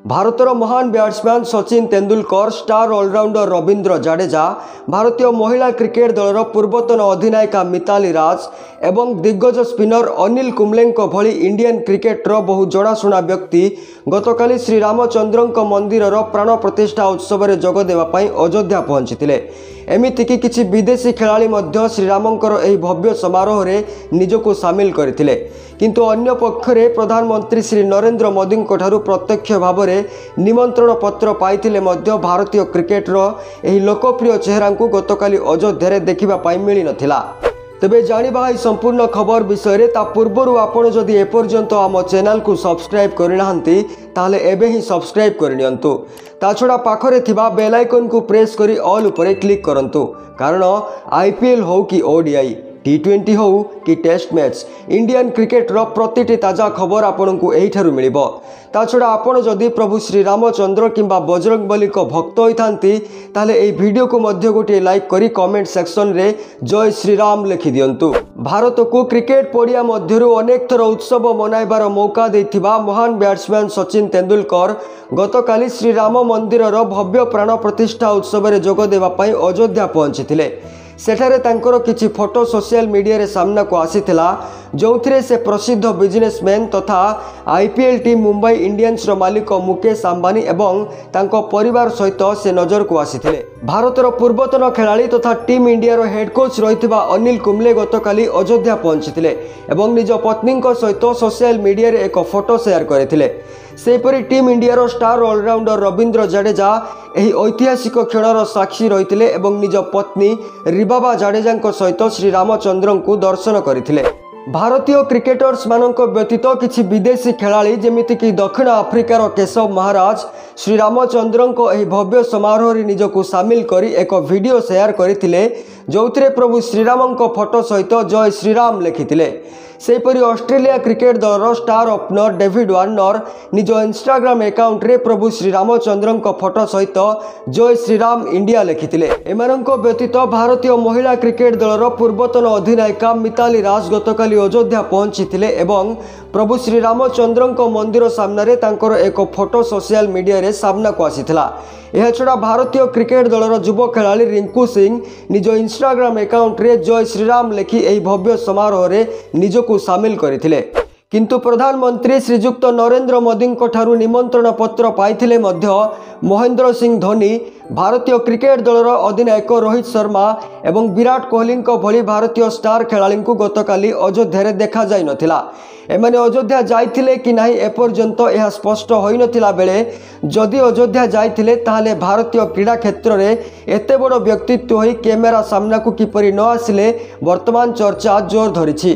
भारतर महान batsman Sachin Tendulkar, star allrounder Ravindra Jadeja, भारतीय महिला क्रिकेट दलर पूर्वतन अधिनायिका मिताली राज एवं दिग्गज स्पिनर अनिल कुंबलेंको भली इंडियन क्रिकेटर बहु जनाशुना व्यक्ति गतकाली श्रीरामचंद्रଙ୍କ मंदिरर प्राण प्रतिष्ठा उत्सव में जोग देवाई अयोध्या पहुंची। एमितिकी किछि विदेशी खेलाड़ी मध्य श्रीरामंकर एही भव्य समारोह रे निजको सामिल करथिले, किंतु अन्य पक्षरे प्रधानमंत्री श्री नरेंद्र मोदी ठारू प्रत्यक्ष भाव में निमंत्रण पत्र पाइथिले मध्य भारतीय क्रिकेटर एही लोकप्रिय चेहरा को गतकाली अयोध्या देखा मिल नथिला। तेबे जानिबा संपूर्ण खबर विषय रे ता पूर्वरु आपण जदि एपर्यंत आम चैनल को सब्सक्राइब करनाहांती ताहले एबे ही सब्सक्राइब करनियंतु। ता छड़ा पाखरे थिबा बेल आइकन को प्रेस करी ऑल उपरे क्लिक करंतु, कारण आईपीएल हो कि ओडीआई, टी20 हो कि टेस्ट मैच, इंडियन क्रिकेटर प्रतिटी ताजा खबर आपन को एही ठारू मिलिबो। ता छड़ा आपण जदि प्रभु श्री रामचंद्र किंबा बजरंगबली को भक्त होइथांती ताहले एही वीडियो को मध्य गोटे लाइक करी कमेंट सेक्शन रे जय श्री राम लिखि दियंतु। भारत को क्रिकेट पड़िया मध्यरु अनेक थर उत्सव मनाइबार मौका देथिबा महान बैट्समैन सचिन तेंदुलकर गतकाली श्रीराम मंदिरर भव्य प्राण प्रतिष्ठा उत्सव में जोग देवा पई अयोध्या पहुंची। सेठारे तांकर किछि फोटो सोशल मीडिया रे सामना को आसीथिला, जोथिरे से प्रसिद्ध बिजनेसमैन तथा आईपीएल टीम मुंबई इंडियंस रो मालिक मुकेश अंबानी एवं तांको परिवार सहित से नजर को आसीथिले। भारतर पूर्वतन खेलाड़ी तथा टीम इंडिया रो हेड कोच रहिथिबा अनिल कुंबले गतकाली अयोध्या पहुंचीथिले एवं निज पत्नी सहित सोशल मीडिया रे एक फोटो शेयर करथिले। सेपरी team India star allrounder Ravindra Jadeja एही ऐतिहासिक क्षणर साक्षी रहिथिले एवं निज पत्नी रिबाबा जडेजा सहित श्री रामचंद्र को दर्शन करथिले। भारतीय क्रिकेटर्स मानक व्यतीत किछि विदेशी खेलाड़ी जेमितिकी दक्षिण आफ्रिकार केशव महाराज श्री रामचंद्रଙ୍କ एही भव्य समारोह रे निजको सामिल करी एक वीडियो शेयर करथिले, जोथिरे प्रभु श्रीरामଙ୍କ फोटो सहित जय श्रीराम लिखिथिले। सेपरी ऑस्ट्रेलिया क्रिकेट दलर स्टार ओपनर डेविड वार्नर निज इंस्टाग्राम अकाउंट रे प्रभु श्री रामचंद्रଙ୍କ फोटो सहित जय श्रीराम इंडिया लिखिथिले। एमानଙ୍କ व्यतीत भारतीय महिला क्रिकेट दलर पूर्वतन अधिनायिका मिताली राज गतकाली अयोध्या पहुंची एवं प्रभु श्री रामचंद्रଙ୍କ मंदिर सामने तांकर एक फोटो सोशल मीडिया रे सामना को आसीथिला। यह छड़ा भारतीय क्रिकेट दलर युव खेलाड़ी रिंकू सिंह निज इंस्टाग्राम अकाउंट रे जय श्रीराम लिखि एही भव्य समारोह रे निजको सामिल करथिले, किंतु प्रधानमंत्री श्रीजुक्त नरेंद्र मोदी ठारू निमंत्रण पत्र पाइथिले मध्य महेंद्र सिंह धोनी, भारतीय क्रिकेट दलर अधिनायक रोहित शर्मा एवं विराट कोहली भली भारतीय स्टार खेलाड़ी को गतकाली अयोध्या देखा जाई नथिला। एमाने अयोध्या जाइथिले कि नाही एपर्यंत यह स्पष्ट होई नथिला बेले जदि अयोध्या जाइथिले ताहले भारतीय क्रीड़ा क्षेत्र में एते बड़ व्यक्तित्व होई कैमेरा सामना को किपरि न आसिले वर्तमान चर्चा जोर धरिछि।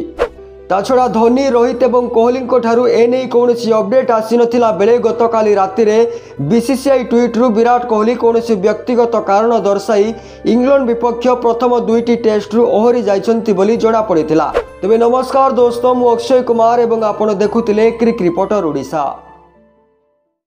ताछड़ा धोनी, रोहित एवं कोहली ठारू एने कौनसी अपडेट आसी नथिला बेले गतकाली राति रे बीसीसीआई ट्वीट रु विराट कोहली कौनसी व्यक्तिगत कारण दर्शाई इंग्लैंड विपक्ष प्रथम दुईटी टेस्ट रु ओहरी जाइछंती बोली जणा पड़िथिला। तेबे नमस्कार दोस्तों, मु अक्षय कुमार एवं आपण देखुतिले क्रिक रिपोर्टर ओडिशा।